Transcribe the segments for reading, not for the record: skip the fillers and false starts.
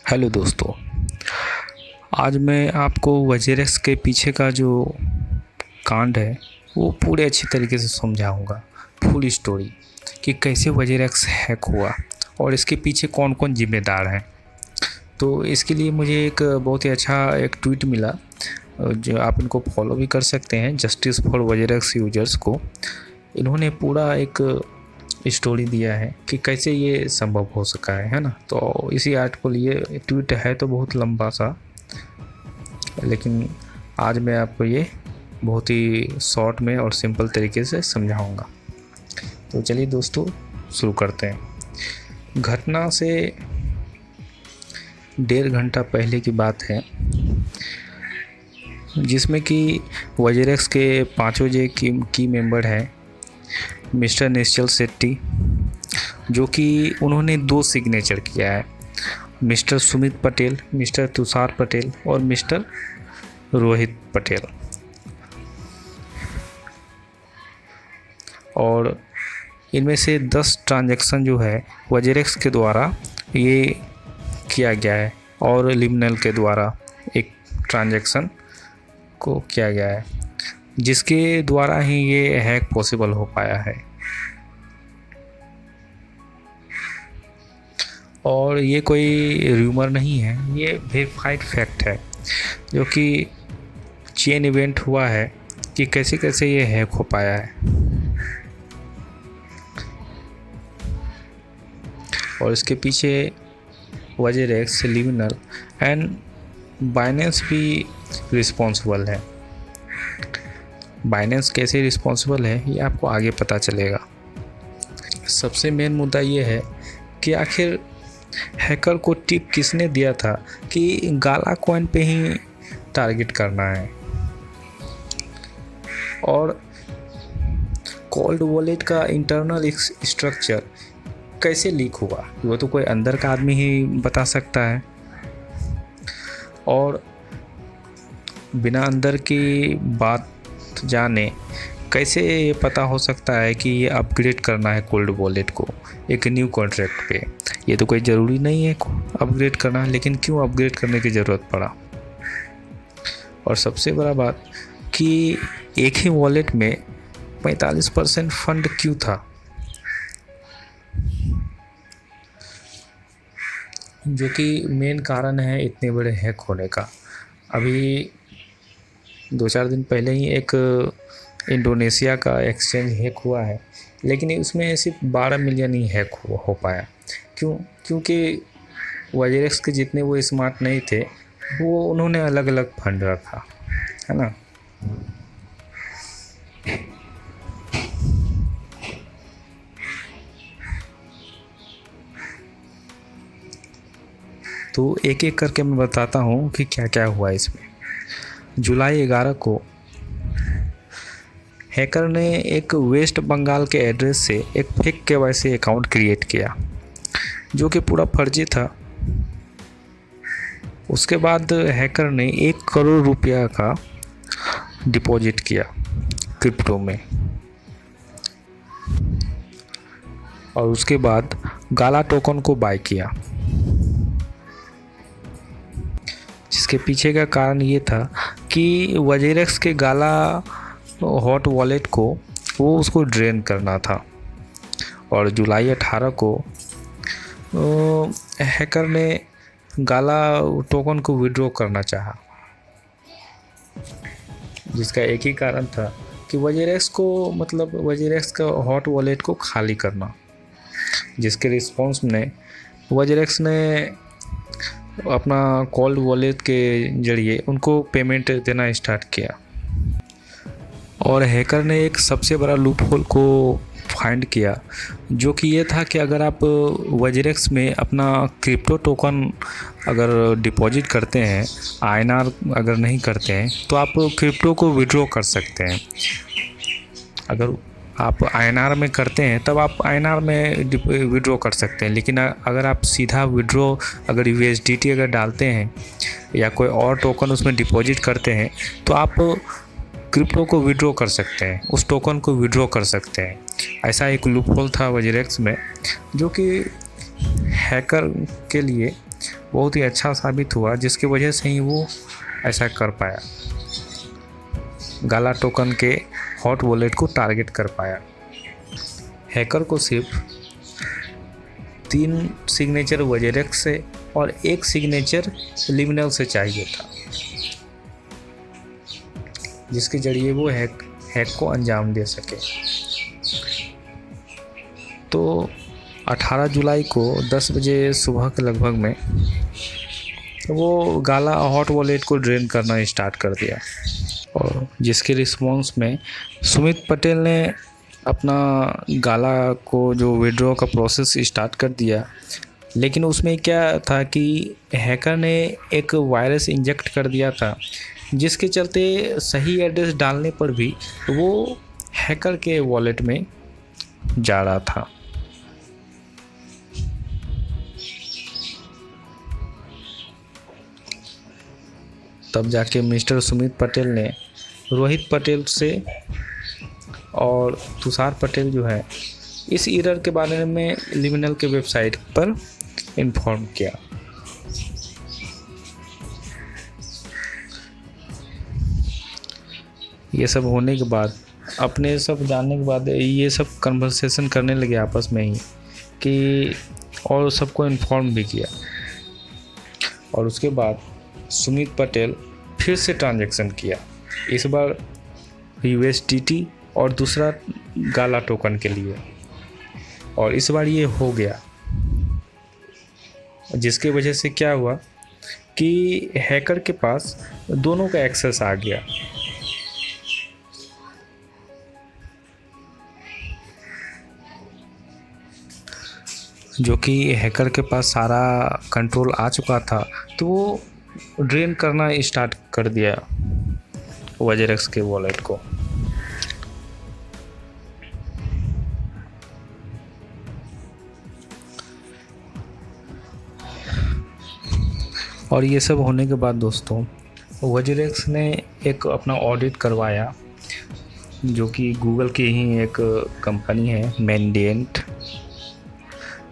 Hello दोस्तों। आज मैं आपको वजेरेक्स के पीछे का जो कांड है वो पूरे अच्छी तरीके से समझाऊंगा, फुल स्टोरी कि कैसे वजेरेक्स हैक हुआ और इसके पीछे कौन कौन जिम्मेदार हैं। तो इसके लिए मुझे एक बहुत ही अच्छा एक ट्वीट मिला, जो आप इनको फॉलो भी कर सकते हैं, जस्टिस फॉर वजेरेक्स यूजर्स को। इन्होंने पूरा एक स्टोरी दिया है कि कैसे ये संभव हो सका है ना। तो इसी आर्टिकल, ये ट्वीट है तो बहुत लंबा सा, लेकिन आज मैं आपको ये बहुत ही शॉर्ट में और सिंपल तरीके से समझाऊंगा। तो चलिए दोस्तों शुरू करते हैं। घटना से 1.5 घंटा पहले की बात है, जिसमें कि वजेरेक्स के 5 जे की मेंबर हैं मिस्टर निश्चल शेट्टी, जो कि उन्होंने 2 सिग्नेचर किया है, मिस्टर सुमित पटेल, मिस्टर तुषार पटेल और मिस्टर रोहित पटेल। और इनमें से 10 ट्रांजैक्शन जो है वजेरेक्स के द्वारा ये किया गया है और लिमिनल के द्वारा एक ट्रांजैक्शन को किया गया है, जिसके द्वारा ही ये हैक पॉसिबल हो पाया है। और ये कोई रूमर नहीं है, ये वेरीफाइड फैक्ट है, जो कि चेन इवेंट हुआ है कि कैसे कैसे ये हैक हो पाया है। और इसके पीछे वजेरेक्स, लिमिनल एंड बाइनेंस भी रिस्पॉन्सिबल है। बाइनेंस कैसे रिस्पॉन्सिबल है ये आपको आगे पता चलेगा। सबसे मेन मुद्दा ये है कि आखिर हैकर को टिप किसने दिया था कि गाला कॉइन पे ही टारगेट करना है। और कोल्ड वॉलेट का इंटरनल स्ट्रक्चर कैसे लीक हुआ, वो तो कोई अंदर का आदमी ही बता सकता है। और बिना अंदर की बात जाने कैसे ये पता हो सकता है कि ये अपग्रेड करना है कोल्ड वॉलेट को एक न्यू कॉन्ट्रैक्ट पे। ये तो कोई ज़रूरी नहीं है अपग्रेड करना, लेकिन क्यों अपग्रेड करने की ज़रूरत पड़ा। और सबसे बड़ा बात कि एक ही वॉलेट में 45% फंड क्यों था, जो कि मेन कारण है इतने बड़े हैक होने का। अभी 2-4 दिन पहले ही एक इंडोनेशिया का एक्सचेंज हैक हुआ है, लेकिन उसमें सिर्फ 12 मिलियन ही हैक हो पाया। क्योंकि वजेरेक्स के जितने वो स्मार्ट नहीं थे, वो उन्होंने अलग अलग फंड रखा है ना। तो एक एक करके मैं बताता हूँ कि क्या क्या हुआ इसमें। जुलाई 11 को हैकर ने एक वेस्ट बंगाल के एड्रेस से एक फेक KYC अकाउंट क्रिएट किया, जो कि पूरा फर्जी था। उसके बाद हैकर ने 1 करोड़ रुपया का डिपॉजिट किया क्रिप्टो में, और उसके बाद गाला टोकन को बाय किया। जिसके पीछे का कारण ये था कि वजेरेक्स के गाला हॉट वॉलेट को वो उसको ड्रेन करना था। और जुलाई 18 को हैकर ने गाला टोकन को विड्रॉ करना चाहा, जिसका एक ही कारण था कि वजेरेक्स का हॉट वॉलेट को खाली करना। जिसके रिस्पॉन्स में वजेरेक्स ने अपना कोल्ड वॉलेट के जरिए उनको पेमेंट देना स्टार्ट किया। और हैकर ने एक सबसे बड़ा लूप होल को फाइंड किया, जो कि ये था कि अगर आप वजेरेक्स में अपना क्रिप्टो टोकन अगर डिपॉजिट करते हैं, INR अगर नहीं करते हैं, तो आप क्रिप्टो को विड्रॉ कर सकते हैं। अगर आप INR में करते हैं तब आप INR में विड्रॉ कर सकते हैं, लेकिन अगर आप सीधा विड्रॉ अगर USDT अगर डालते हैं या कोई और टोकन उसमें डिपॉजिट करते हैं, तो आप क्रिप्टो को विड्रॉ कर सकते हैं, उस टोकन को विड्रॉ कर सकते हैं। ऐसा एक लूप होल था वजेरेक्स में, जो कि हैकर के लिए बहुत ही अच्छा साबित हुआ, जिसकी वजह से ही वो ऐसा कर पाया, गाला टोकन के हॉट वॉलेट को टारगेट कर पाया। हैकर को सिर्फ 3 सिग्नेचर वजेरेक्स से और 1 सिग्नेचर लिमिनल से चाहिए था, जिसके जरिए वो हैक को अंजाम दे सके। तो 18 जुलाई को 10 बजे सुबह के लगभग में वो गाला हॉट वॉलेट को ड्रेन करना स्टार्ट कर दिया, और जिसके रिस्पॉन्स में सुमित पटेल ने अपना गाला को जो विड्रॉ का प्रोसेस स्टार्ट कर दिया। लेकिन उसमें क्या था कि हैकर ने एक वायरस इंजेक्ट कर दिया था, जिसके चलते सही एड्रेस डालने पर भी वो हैकर के वॉलेट में जा रहा था। तब जाके मिस्टर सुमित पटेल ने रोहित पटेल से और तुषार पटेल जो है इस एरर के बारे में लिमिनल के वेबसाइट पर इन्फॉर्म किया। ये सब होने के बाद, अपने सब जानने के बाद, ये सब कन्वर्सेशन करने लगे आपस में ही कि, और सबको इन्फॉर्म भी किया। और उसके बाद सुमित पटेल फिर से ट्रांजैक्शन किया, इस बार USDT और दूसरा गाला टोकन के लिए, और इस बार ये हो गया, जिसके वजह से क्या हुआ कि हैकर के पास दोनों का एक्सेस आ गया। जो कि हैकर के पास सारा कंट्रोल आ चुका था, तो वो ड्रेन करना स्टार्ट कर दिया वजेरेक्स के वॉलेट को। और ये सब होने के बाद दोस्तों, वजेरेक्स ने एक अपना ऑडिट करवाया, जो कि गूगल की ही एक कंपनी है मैंडिएंट,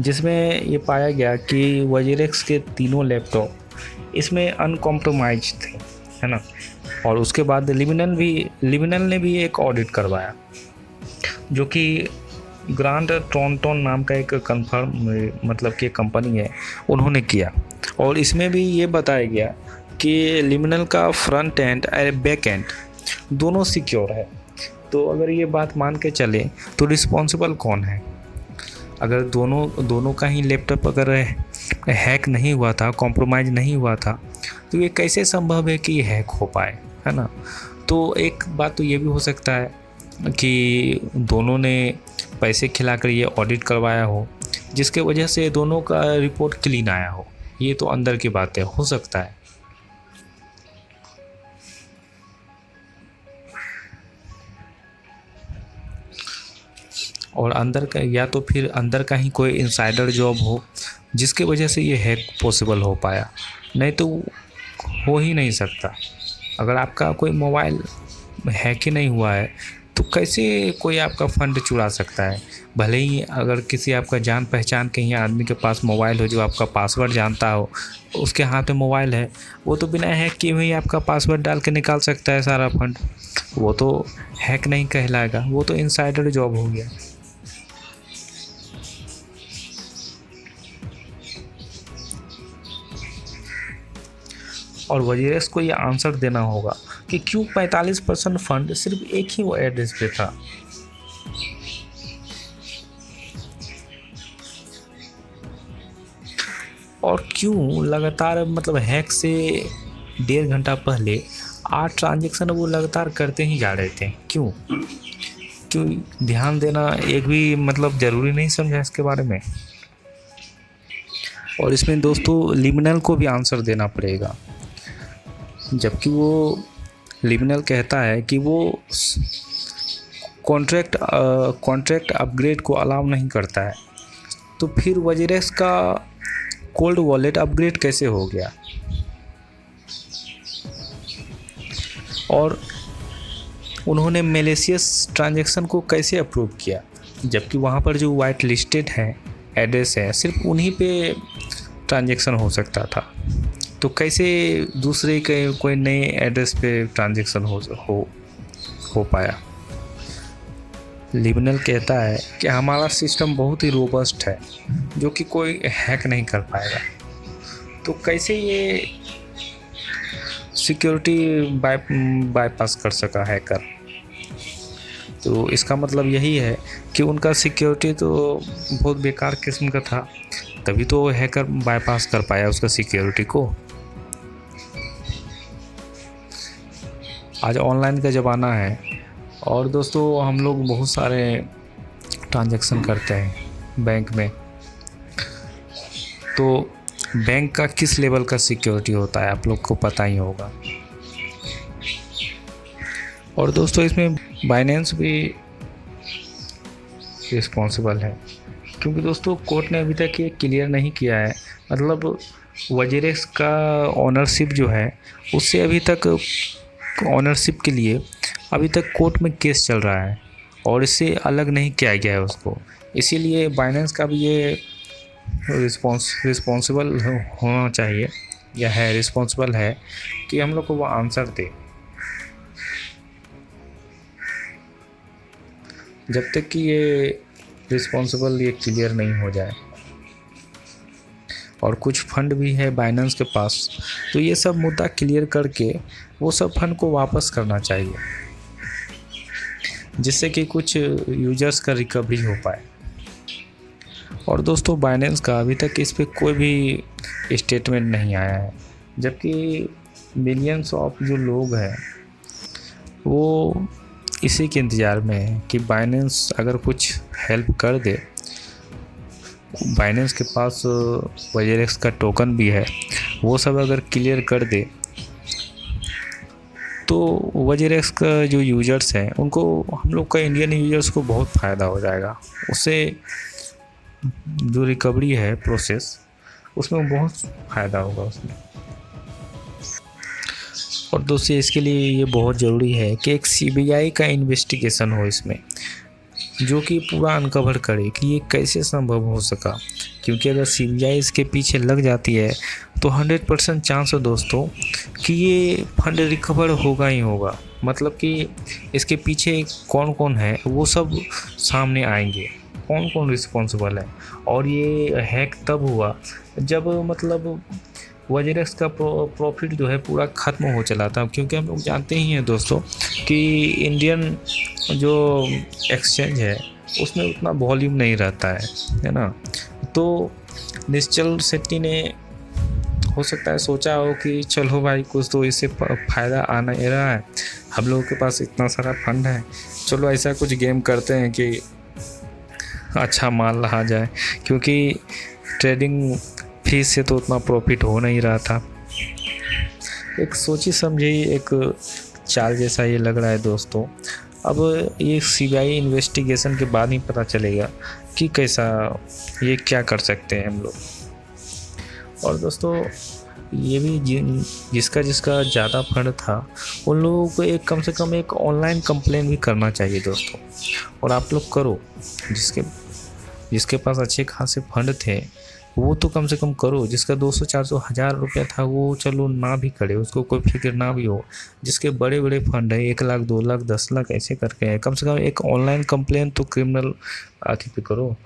जिसमें ये पाया गया कि वजेरेक्स के तीनों लैपटॉप इसमें अनकॉम्प्रोमाइज थे, है ना। और उसके बाद लिमिनल ने भी एक ऑडिट करवाया, जो कि ग्रांड ट्रॉन्टन नाम का एक कंफर्म मतलब कि कंपनी है, उन्होंने किया। और इसमें भी ये बताया गया कि लिमिनल का फ्रंट एंड और बैक एंड दोनों सिक्योर है। तो अगर ये बात मान के चले तो रिस्पॉन्सिबल कौन है? अगर दोनों का ही लैपटॉप अगर हैक नहीं हुआ था, कॉम्प्रोमाइज़ नहीं हुआ था, तो ये कैसे संभव है कि हैक हो पाए, है ना। तो एक बात तो ये भी हो सकता है कि दोनों ने पैसे खिलाकर ये ऑडिट करवाया हो, जिसके वजह से दोनों का रिपोर्ट क्लीन आया हो। ये तो अंदर की बातें हो सकता है। और अंदर का, या तो फिर अंदर का ही कोई इनसाइडर जॉब हो, जिसके वजह से ये हैक पॉसिबल हो पाया, नहीं तो हो ही नहीं सकता। अगर आपका कोई मोबाइल हैक ही नहीं हुआ है तो कैसे कोई आपका फंड चुरा सकता है? भले ही अगर किसी आपका जान पहचान के ही आदमी के पास मोबाइल हो, जो आपका पासवर्ड जानता हो, उसके हाथ में मोबाइल है, वो तो बिना हैक किए हुए आपका पासवर्ड डाल के निकाल सकता है सारा फंड। वो तो हैक नहीं कहलाएगा, वो तो इनसाइडर जॉब हो गया। और वजीरेक्स को ये आंसर देना होगा कि क्यों 45% फंड सिर्फ एक ही वो एड्रेस पे था। और क्यों लगातार, मतलब हैक से 1.5 घंटा पहले 8 ट्रांजेक्शन वो लगातार करते ही जा रहे थे? क्यों ध्यान देना एक भी मतलब ज़रूरी नहीं समझा इसके बारे में। और इसमें दोस्तों लिमिनल को भी आंसर देना पड़ेगा, जबकि वो लिमिनल कहता है कि वो कॉन्ट्रैक्ट अपग्रेड को अलाउ नहीं करता है, तो फिर वजीरेक्स का कोल्ड वॉलेट अपग्रेड कैसे हो गया? और उन्होंने मैलिशियस ट्रांजैक्शन को कैसे अप्रूव किया, जबकि वहाँ पर जो वाइट लिस्टेड है एड्रेस है, सिर्फ उन्हीं पे ट्रांजैक्शन हो सकता था, तो कैसे दूसरे के कोई नए एड्रेस पे ट्रांजैक्शन हो पाया। लिबनल कहता है कि हमारा सिस्टम बहुत ही रोबस्ट है जो कि कोई हैक नहीं कर पाएगा। तो कैसे ये सिक्योरिटी बाईपास कर सका हैकर। तो इसका मतलब यही है कि उनका सिक्योरिटी तो बहुत बेकार किस्म का था, तभी तो वो हैकर बाईपास कर पाया उसका सिक्योरिटी को। आज ऑनलाइन का ज़माना है और दोस्तों हम लोग बहुत सारे ट्रांजैक्शन करते हैं बैंक में। तो बैंक का किस लेवल का सिक्योरिटी होता है आप लोग को पता ही होगा। और दोस्तों इसमें बाइनेंस भी रिस्पॉन्सिबल है, क्योंकि दोस्तों कोर्ट ने अभी तक ये क्लियर नहीं किया है, मतलब वजीरेक्स का ऑनरशिप जो है उससे अभी तक ऑनरशिप के लिए अभी तक कोर्ट में केस चल रहा है और इससे अलग नहीं किया गया है उसको। इसीलिए बाइनेंस का भी ये रिस्पॉन्सिबल होना चाहिए या है रिस्पॉन्सिबल है कि हम लोग को वो आंसर दे। जब तक कि ये रिस्पॉन्सिबल ये क्लियर नहीं हो जाए। और कुछ फंड भी है बाइनेंस के पास, तो ये सब मुद्दा क्लियर करके वो सब फंड को वापस करना चाहिए, जिससे कि कुछ यूजर्स का रिकवरी हो पाए। और दोस्तों बाइनेंस का अभी तक इस पर कोई भी स्टेटमेंट नहीं आया है, जबकि मिलियंस ऑफ जो लोग हैं वो इसी के इंतज़ार में है कि बाइनेंस अगर कुछ हेल्प कर दे। बाइनेंस के पास वजीरेक्स का टोकन भी है, वो सब अगर क्लियर कर दे तो वजीरेक्स का जो यूजर्स हैं उनको, हम लोग का इंडियन यूजर्स को बहुत फ़ायदा हो जाएगा। उससे जो रिकवरी है प्रोसेस उसमें बहुत फ़ायदा होगा उसमें। और दोस्तों इसके लिए ये बहुत ज़रूरी है कि एक सीबीआई का इन्वेस्टिगेशन हो इसमें, जो कि पूरा अनकवर करे कि ये कैसे संभव हो सका। क्योंकि अगर सीबीआई इसके पीछे लग जाती है तो 100% चांस है दोस्तों कि ये फंड रिकवर होगा ही होगा। मतलब कि इसके पीछे कौन कौन है वो सब सामने आएंगे, कौन कौन रिस्पॉन्सिबल है। और ये हैक तब हुआ जब मतलब वजीरेक्स का प्रॉफिट जो है पूरा ख़त्म हो चला था। क्योंकि हम लोग जानते ही हैं दोस्तों कि इंडियन जो एक्सचेंज है उसमें उतना वॉल्यूम नहीं रहता है ना। तो निश्चल शेट्टी ने हो सकता है सोचा हो कि चलो भाई कुछ तो इससे फ़ायदा आना ही रहा है, हम लोगों के पास इतना सारा फंड है, चलो ऐसा कुछ गेम करते हैं कि अच्छा माल रहा जाए। क्योंकि ट्रेडिंग फीस से तो उतना प्रॉफिट हो नहीं रहा था। एक सोची समझी एक चाल जैसा ये लग रहा है दोस्तों। अब ये सीबीआई इन्वेस्टिगेशन के बाद ही पता चलेगा कि कैसा ये क्या कर सकते हैं हम लोग। और दोस्तों ये भी जिसका जिसका ज़्यादा फंड था उन लोगों को एक कम से कम एक ऑनलाइन कंप्लेन भी करना चाहिए दोस्तों। और आप लोग करो, जिसके पास अच्छे खासे फंड थे वो तो कम से कम करो। जिसका 200-400 हज़ार रुपया था वो चलो ना भी करे, उसको कोई फिक्र ना भी हो। जिसके बड़े बड़े फंड है 1 लाख 2 लाख 10 लाख ऐसे करके है, कम से कम एक ऑनलाइन कंप्लेन तो क्रिमिनल आखिर पे करो।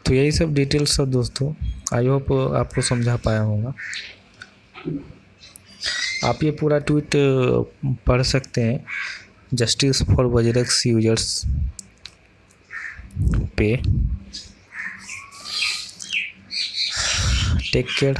तो यही सब डिटेल्स सब दोस्तों, आई होप आपको समझा पाया होगा। आप ये पूरा ट्वीट पढ़ सकते हैं जस्टिस फॉर वजीरेक्स यूजर्स पे। Take care.